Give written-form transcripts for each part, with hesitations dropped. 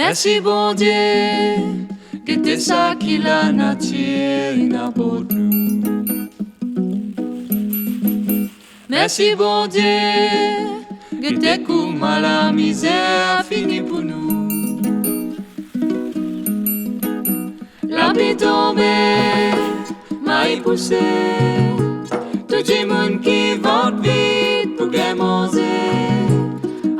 Merci bon Dieu, que t'es ça qui la nature n'a pour nous. Merci bon Dieu, que t'es comme à la misère fini pour nous. La pluie tombée, maille poussée, tout le monde qui va vite pour bien manger.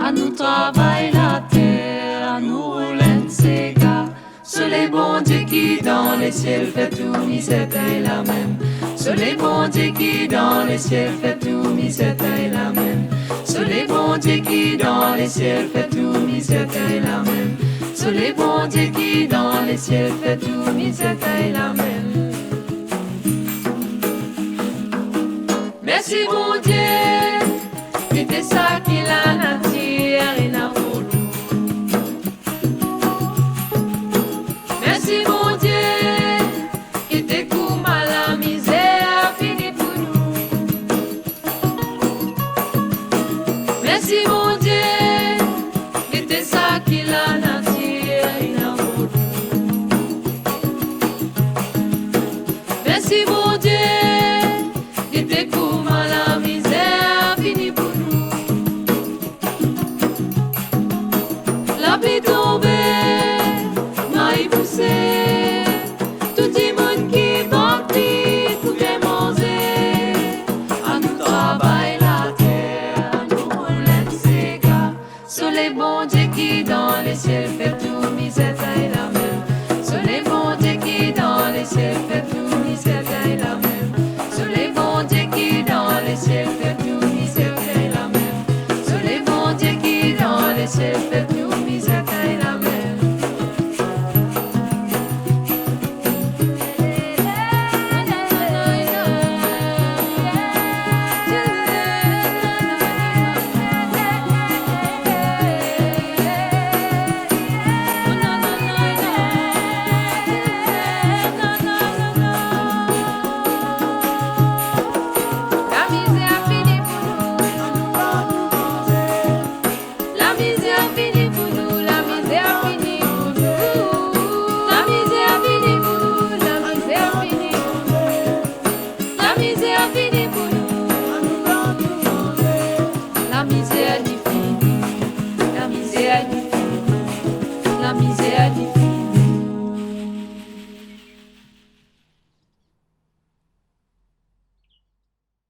À nous travailler la terre, à nous rouler ces gars. C'est les bons dieux qui dans les ciels fait tout, misère est la même. C'est les bons dieux qui dans les ciels fait tout, misère est la même. C'est les bons dieux qui dans les ciels fait tout, misère est la même. C'est les bons dieux qui dans les ciels fait tout, misère est la même. Merci bon Dieu, c'était ça qui la nature et n'a pour nous. Merci mon Dieu, qui te coupe à la misère fini pour nous. Merci mon Dieu, qui te ça qui la nature et n'a pour nous. Merci mon Dieu.